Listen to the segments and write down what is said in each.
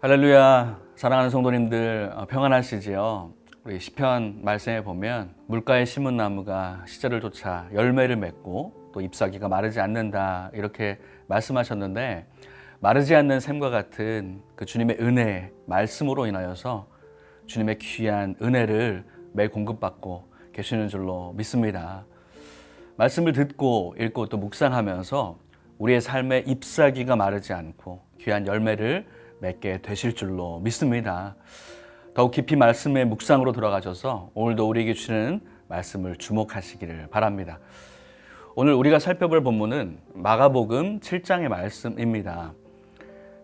할렐루야. 사랑하는 성도님들 평안하시지요? 우리 시편 말씀에 보면 물가에 심은 나무가 시절을 쫓아 열매를 맺고 또 잎사귀가 마르지 않는다 이렇게 말씀하셨는데, 마르지 않는 샘과 같은 그 주님의 은혜 말씀으로 인하여서 주님의 귀한 은혜를 매일 공급받고 계시는 줄로 믿습니다. 말씀을 듣고 읽고 또 묵상하면서 우리의 삶의 잎사귀가 마르지 않고 귀한 열매를 맺게 되실 줄로 믿습니다. 더욱 깊이 말씀의 묵상으로 들어가셔서 오늘도 우리에게 주시는 말씀을 주목하시기를 바랍니다. 오늘 우리가 살펴볼 본문은 마가복음 7장의 말씀입니다.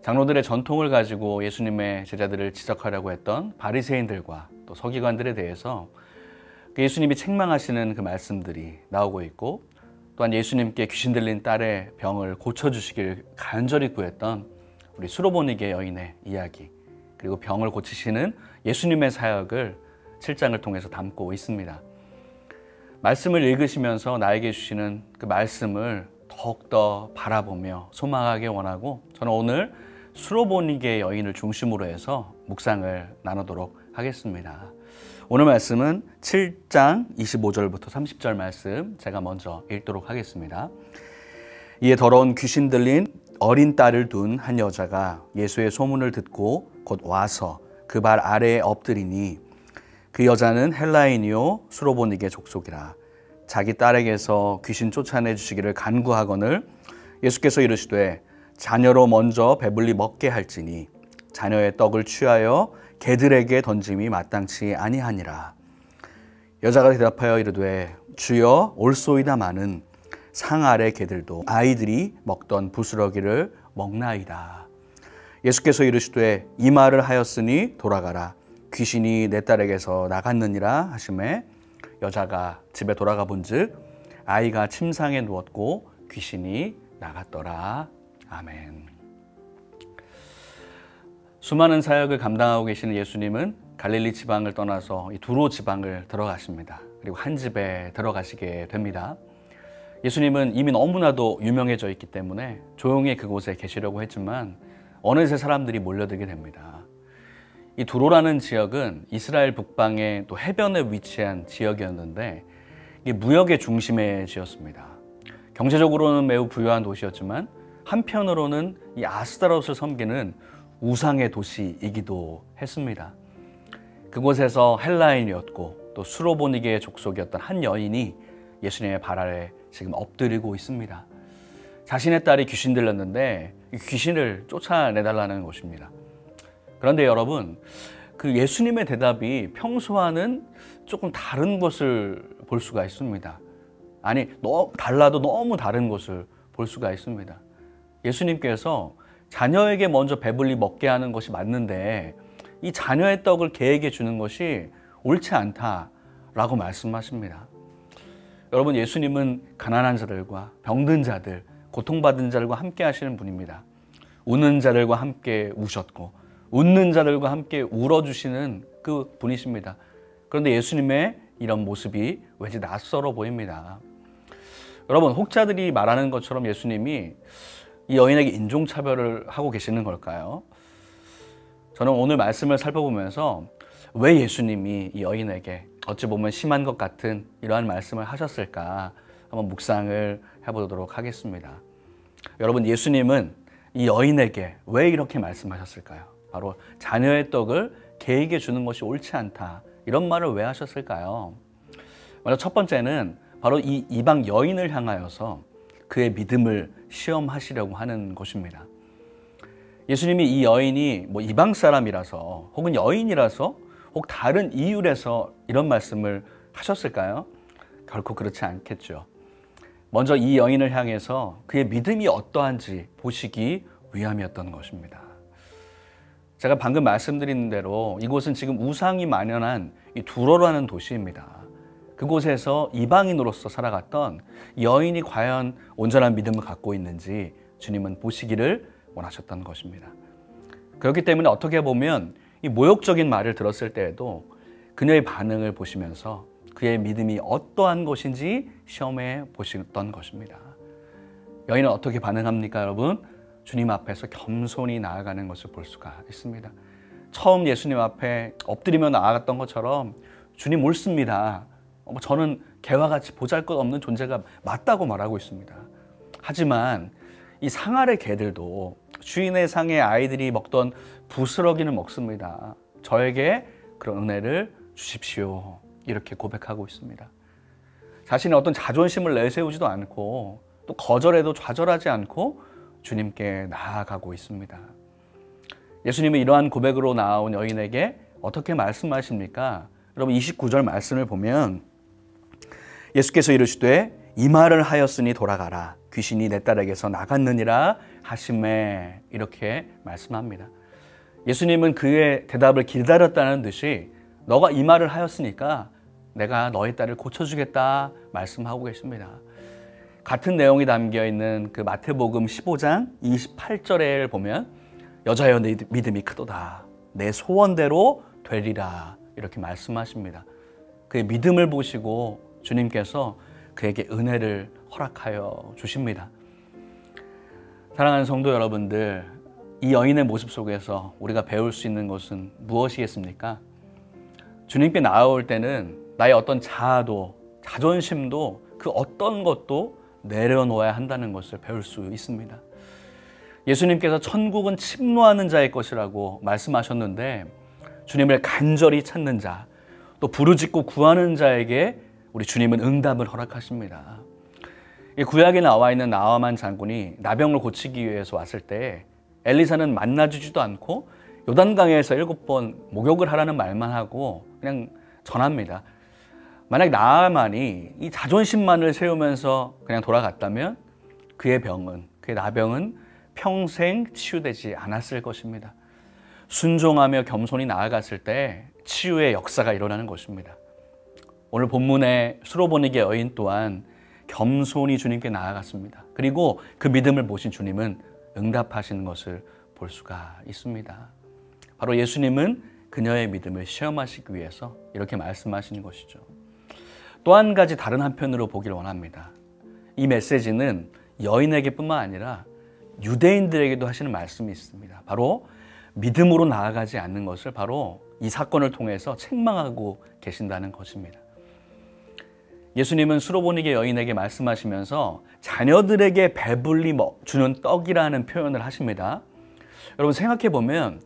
장로들의 전통을 가지고 예수님의 제자들을 지적하려고 했던 바리새인들과 또 서기관들에 대해서 예수님이 책망하시는 그 말씀들이 나오고 있고, 또한 예수님께 귀신 들린 딸의 병을 고쳐주시길 간절히 구했던 우리 수로보니게 여인의 이야기, 그리고 병을 고치시는 예수님의 사역을 7장을 통해서 담고 있습니다. 말씀을 읽으시면서 나에게 주시는 그 말씀을 더욱더 바라보며 소망하게 원하고, 저는 오늘 수로보니게 여인을 중심으로 해서 묵상을 나누도록 하겠습니다. 오늘 말씀은 7장 25절부터 30절 말씀 제가 먼저 읽도록 하겠습니다. 이에 더러운 귀신 들린 어린 딸을 둔 한 여자가 예수의 소문을 듣고 곧 와서 그 발 아래에 엎드리니, 그 여자는 헬라인이요 수로보니게 족속이라. 자기 딸에게서 귀신 쫓아내 주시기를 간구하거늘 예수께서 이르시되 자녀로 먼저 배불리 먹게 할지니 자녀의 떡을 취하여 개들에게 던짐이 마땅치 아니하니라. 여자가 대답하여 이르되 주여 올소이다마는 상 아래 개들도 아이들이 먹던 부스러기를 먹나이다. 예수께서 이르시되 이 말을 하였으니 돌아가라, 귀신이 내 딸에게서 나갔느니라 하시매, 여자가 집에 돌아가 본즉 아이가 침상에 누웠고 귀신이 나갔더라. 아멘. 수많은 사역을 감당하고 계시는 예수님은 갈릴리 지방을 떠나서 이 두로 지방을 들어가십니다. 그리고 한 집에 들어가시게 됩니다. 예수님은 이미 너무나도 유명해져 있기 때문에 조용히 그곳에 계시려고 했지만 어느새 사람들이 몰려들게 됩니다. 이 두로라는 지역은 이스라엘 북방의 또 해변에 위치한 지역이었는데, 이게 무역의 중심의 지였습니다. 경제적으로는 매우 부유한 도시였지만 한편으로는 이 아스타롯을 섬기는 우상의 도시이기도 했습니다. 그곳에서 헬라인이었고 또 수로보니게의 족속이었던 한 여인이 예수님의 발 아래 지금 엎드리고 있습니다. 자신의 딸이 귀신 들렸는데 이 귀신을 쫓아내달라는 것입니다. 그런데 여러분, 그 예수님의 대답이 평소와는 조금 다른 것을 볼 수가 있습니다. 아니, 달라도 너무 다른 것을 볼 수가 있습니다. 예수님께서 자녀에게 먼저 배불리 먹게 하는 것이 맞는데 이 자녀의 떡을 개에게 주는 것이 옳지 않다라고 말씀하십니다. 여러분, 예수님은 가난한 자들과 병든 자들, 고통받은 자들과 함께 하시는 분입니다. 우는 자들과 함께 우셨고 웃는 자들과 함께 울어주시는 그 분이십니다. 그런데 예수님의 이런 모습이 왠지 낯설어 보입니다. 여러분, 혹자들이 말하는 것처럼 예수님이 이 여인에게 인종차별을 하고 계시는 걸까요? 저는 오늘 말씀을 살펴보면서 왜 예수님이 이 여인에게 어찌 보면 심한 것 같은 이러한 말씀을 하셨을까 한번 묵상을 해보도록 하겠습니다. 여러분, 예수님은 이 여인에게 왜 이렇게 말씀하셨을까요? 바로 자녀의 떡을 개에게 주는 것이 옳지 않다, 이런 말을 왜 하셨을까요? 먼저 첫 번째는 바로 이 이방 여인을 향하여서 그의 믿음을 시험하시려고 하는 것입니다. 예수님이 이 여인이 이방 사람이라서 혹은 여인이라서 혹 다른 이유라서 이런 말씀을 하셨을까요? 결코 그렇지 않겠죠. 먼저 이 여인을 향해서 그의 믿음이 어떠한지 보시기 위함이었던 것입니다. 제가 방금 말씀드린 대로 이곳은 지금 우상이 만연한 이 두로라는 도시입니다. 그곳에서 이방인으로서 살아갔던 여인이 과연 온전한 믿음을 갖고 있는지 주님은 보시기를 원하셨던 것입니다. 그렇기 때문에 어떻게 보면 이 모욕적인 말을 들었을 때에도 그녀의 반응을 보시면서 그의 믿음이 어떠한 것인지 시험해 보셨던 것입니다. 여인은 어떻게 반응합니까, 여러분? 주님 앞에서 겸손히 나아가는 것을 볼 수가 있습니다. 처음 예수님 앞에 엎드리며 나아갔던 것처럼 주님 옳습니다. 저는 개와 같이 보잘것없는 존재가 맞다고 말하고 있습니다. 하지만 이 상아래 개들도 주인의 상에 아이들이 먹던 부스러기는 먹습니다. 저에게 그런 은혜를 주십시오. 이렇게 고백하고 있습니다. 자신의 어떤 자존심을 내세우지도 않고 또 거절해도 좌절하지 않고 주님께 나아가고 있습니다. 예수님은 이러한 고백으로 나온 여인에게 어떻게 말씀하십니까? 여러분 29절 말씀을 보면 예수께서 이르시되 이 말을 하였으니 돌아가라. 귀신이 내 딸에게서 나갔느니라 하시매. 이렇게 말씀합니다. 예수님은 그의 대답을 기다렸다는 듯이 너가 이 말을 하였으니까 내가 너의 딸을 고쳐주겠다 말씀하고 계십니다. 같은 내용이 담겨있는 그 마태복음 15장 28절에 보면 여자여 내 믿음이 크도다. 내 소원대로 되리라. 이렇게 말씀하십니다. 그의 믿음을 보시고 주님께서 그에게 은혜를 허락하여 주십니다. 사랑하는 성도 여러분들, 이 여인의 모습 속에서 우리가 배울 수 있는 것은 무엇이겠습니까? 주님께 나아올 때는 나의 어떤 자아도 자존심도 그 어떤 것도 내려놓아야 한다는 것을 배울 수 있습니다. 예수님께서 천국은 침노하는 자의 것이라고 말씀하셨는데 주님을 간절히 찾는 자, 또 부르짖고 구하는 자에게 우리 주님은 응답을 허락하십니다. 구약에 나와 있는 나아만 장군이 나병을 고치기 위해서 왔을 때 엘리사는 만나주지도 않고 요단강에서 7번 목욕을 하라는 말만 하고 그냥 전합니다. 만약 나아만이 이 자존심만을 세우면서 그냥 돌아갔다면 그의 나병은 평생 치유되지 않았을 것입니다. 순종하며 겸손히 나아갔을 때 치유의 역사가 일어나는 것입니다. 오늘 본문의 수로보니게 여인 또한 겸손히 주님께 나아갔습니다. 그리고 그 믿음을 보신 주님은 응답하시는 것을 볼 수가 있습니다. 바로 예수님은 그녀의 믿음을 시험하시기 위해서 이렇게 말씀하시는 것이죠. 또 한 가지 다른 한편으로 보길 원합니다. 이 메시지는 여인에게뿐만 아니라 유대인들에게도 하시는 말씀이 있습니다. 바로 믿음으로 나아가지 않는 것을 바로 이 사건을 통해서 책망하고 계신다는 것입니다. 예수님은 수로보니게 여인에게 말씀하시면서 자녀들에게 배불리 주는 떡이라는 표현을 하십니다. 여러분 생각해 보면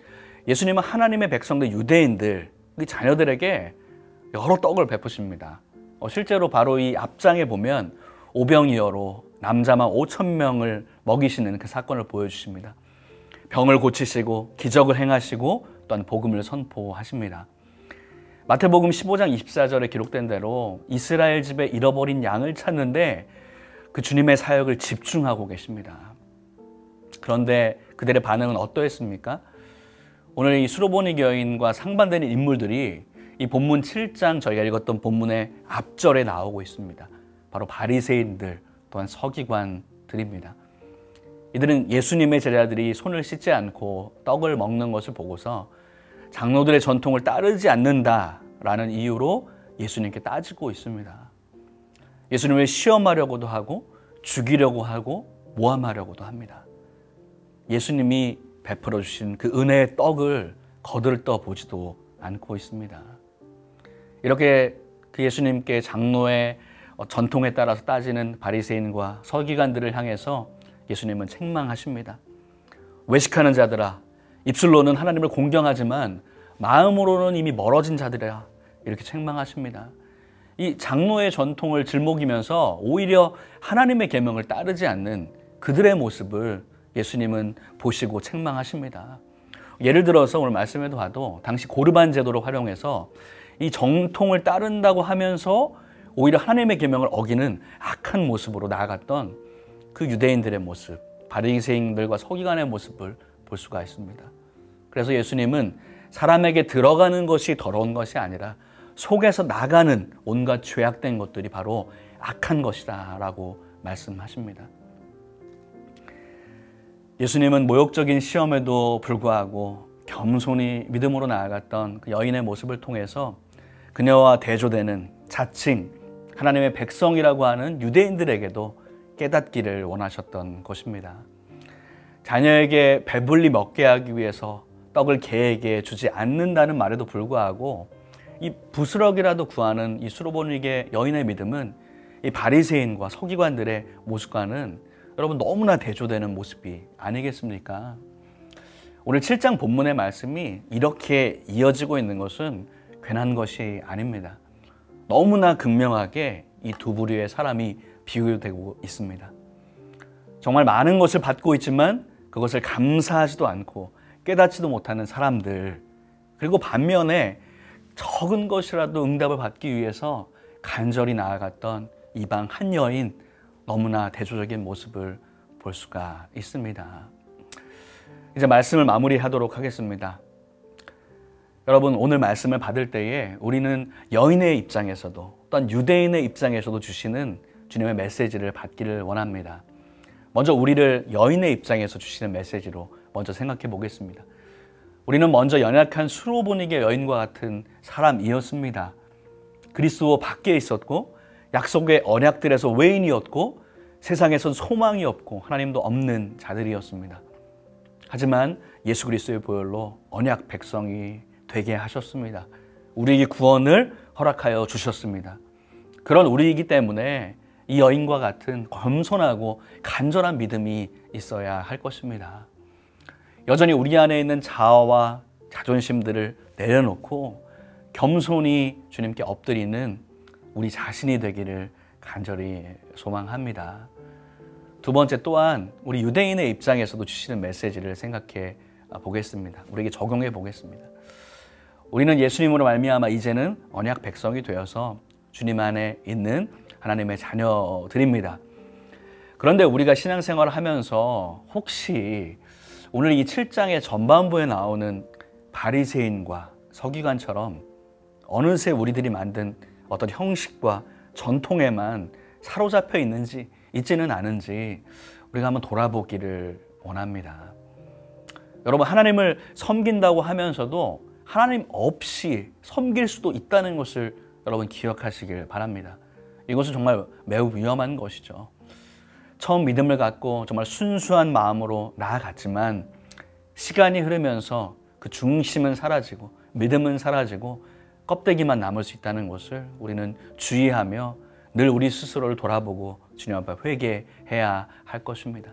예수님은 하나님의 백성들 유대인들 자녀들에게 여러 떡을 베푸십니다. 실제로 바로 이 앞장에 보면 오병이어로 남자만 5,000명을 먹이시는 그 사건을 보여주십니다. 병을 고치시고 기적을 행하시고 또한 복음을 선포하십니다. 마태복음 15장 24절에 기록된 대로 이스라엘 집에 잃어버린 양을 찾는데 그 주님의 사역을 집중하고 계십니다. 그런데 그들의 반응은 어떠했습니까? 오늘 이 수로보니 여인과 상반되는 인물들이 이 본문 7장 저희가 읽었던 본문의 앞절에 나오고 있습니다. 바로 바리새인들 또한 서기관들입니다. 이들은 예수님의 제자들이 손을 씻지 않고 떡을 먹는 것을 보고서 장로들의 전통을 따르지 않는다라는 이유로 예수님께 따지고 있습니다. 예수님을 시험하려고도 하고 죽이려고 하고 모함하려고도 합니다. 예수님이 베풀어 주신 그 은혜의 떡을 거들떠 보지도 않고 있습니다. 이렇게 그 예수님께 장로의 전통에 따라서 따지는 바리새인과 서기관들을 향해서 예수님은 책망하십니다. 외식하는 자들아, 입술로는 하나님을 공경하지만 마음으로는 이미 멀어진 자들이라, 이렇게 책망하십니다. 이 장로의 전통을 들먹이면서 오히려 하나님의 계명을 따르지 않는 그들의 모습을 예수님은 보시고 책망하십니다. 예를 들어서 오늘 말씀에도 봐도 당시 고르반 제도를 활용해서 이 정통을 따른다고 하면서 오히려 하나님의 계명을 어기는 악한 모습으로 나아갔던 그 유대인들의 모습, 바리새인들과 서기관의 모습을 볼 수가 있습니다. 그래서 예수님은 사람에게 들어가는 것이 더러운 것이 아니라 속에서 나가는 온갖 죄악된 것들이 바로 악한 것이다 라고 말씀하십니다. 예수님은 모욕적인 시험에도 불구하고 겸손히 믿음으로 나아갔던 그 여인의 모습을 통해서 그녀와 대조되는 자칭 하나님의 백성이라고 하는 유대인들에게도 깨닫기를 원하셨던 것입니다. 자녀에게 배불리 먹게 하기 위해서 떡을 개에게 주지 않는다는 말에도 불구하고 이 부스럭이라도 구하는 이 수로보니게 여인의 믿음은 이 바리새인과 서기관들의 모습과는 여러분 너무나 대조되는 모습이 아니겠습니까? 오늘 7장 본문의 말씀이 이렇게 이어지고 있는 것은 괜한 것이 아닙니다. 너무나 극명하게 이 두 부류의 사람이 비교되고 있습니다. 정말 많은 것을 받고 있지만 그것을 감사하지도 않고 깨닫지도 못하는 사람들, 그리고 반면에 적은 것이라도 응답을 받기 위해서 간절히 나아갔던 이방 한 여인, 너무나 대조적인 모습을 볼 수가 있습니다. 이제 말씀을 마무리하도록 하겠습니다. 여러분, 오늘 말씀을 받을 때에 우리는 여인의 입장에서도 또한 유대인의 입장에서도 주시는 주님의 메시지를 받기를 원합니다. 먼저 우리를 여인의 입장에서 주시는 메시지로 먼저 생각해 보겠습니다. 우리는 먼저 연약한 수로보니게 여인과 같은 사람이었습니다. 그리스도 밖에 있었고 약속의 언약들에서 외인이었고 세상에선 소망이 없고 하나님도 없는 자들이었습니다. 하지만 예수 그리스도의 보혈로 언약 백성이 되게 하셨습니다. 우리에게 구원을 허락하여 주셨습니다. 그런 우리이기 때문에 이 여인과 같은 겸손하고 간절한 믿음이 있어야 할 것입니다. 여전히 우리 안에 있는 자아와 자존심들을 내려놓고 겸손히 주님께 엎드리는 우리 자신이 되기를 간절히 소망합니다. 두 번째, 또한 우리 유대인의 입장에서도 주시는 메시지를 생각해 보겠습니다. 우리에게 적용해 보겠습니다. 우리는 예수님으로 말미암아 이제는 언약 백성이 되어서 주님 안에 있는 하나님의 자녀들입니다. 그런데 우리가 신앙생활을 하면서 혹시 오늘 이 7장의 전반부에 나오는 바리새인과 서기관처럼 어느새 우리들이 만든 어떤 형식과 전통에만 사로잡혀 있지는 않은지 우리가 한번 돌아보기를 원합니다. 여러분, 하나님을 섬긴다고 하면서도 하나님 없이 섬길 수도 있다는 것을 여러분 기억하시길 바랍니다. 이것은 정말 매우 위험한 것이죠. 처음 믿음을 갖고 정말 순수한 마음으로 나아갔지만 시간이 흐르면서 그 중심은 사라지고 믿음은 사라지고 껍데기만 남을 수 있다는 것을 우리는 주의하며 늘 우리 스스로를 돌아보고 주님 앞에 회개해야 할 것입니다.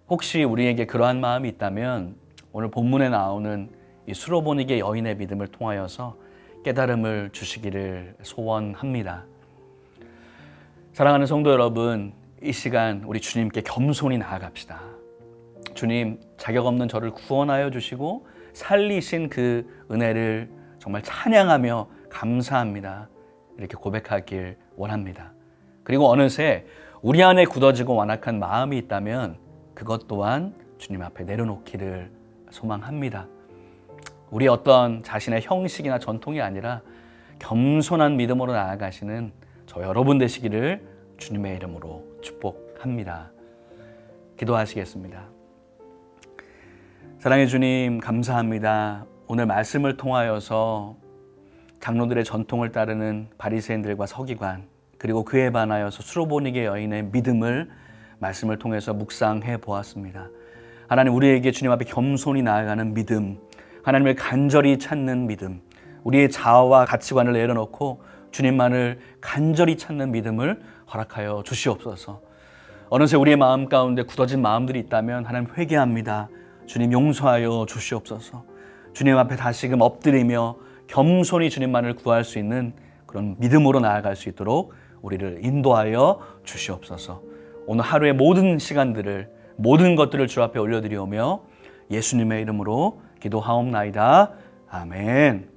혹시 우리에게 그러한 마음이 있다면 오늘 본문에 나오는 이 수로보니게 여인의 믿음을 통하여서 깨달음을 주시기를 소원합니다. 사랑하는 성도 여러분, 이 시간 우리 주님께 겸손히 나아갑시다. 주님, 자격 없는 저를 구원하여 주시고 살리신 그 은혜를 정말 찬양하며 감사합니다. 이렇게 고백하길 원합니다. 그리고 어느새 우리 안에 굳어지고 완악한 마음이 있다면 그것 또한 주님 앞에 내려놓기를 소망합니다. 우리 어떤 자신의 형식이나 전통이 아니라 겸손한 믿음으로 나아가시는 저 여러분 되시기를 주님의 이름으로 축복합니다. 기도하시겠습니다. 사랑의 주님, 감사합니다. 오늘 말씀을 통하여서 장로들의 전통을 따르는 바리새인들과 서기관, 그리고 그에 반하여서 수로보니게 여인의 믿음을 말씀을 통해서 묵상해 보았습니다. 하나님, 우리에게 주님 앞에 겸손히 나아가는 믿음, 하나님을 간절히 찾는 믿음, 우리의 자아와 가치관을 내려놓고 주님만을 간절히 찾는 믿음을 허락하여 주시옵소서. 어느새 우리의 마음 가운데 굳어진 마음들이 있다면 하나님 회개합니다. 주님 용서하여 주시옵소서. 주님 앞에 다시금 엎드리며 겸손히 주님만을 구할 수 있는 그런 믿음으로 나아갈 수 있도록 우리를 인도하여 주시옵소서. 오늘 하루의 모든 시간들을, 모든 것들을 주 앞에 올려드리오며 예수님의 이름으로 기도하옵나이다. 아멘.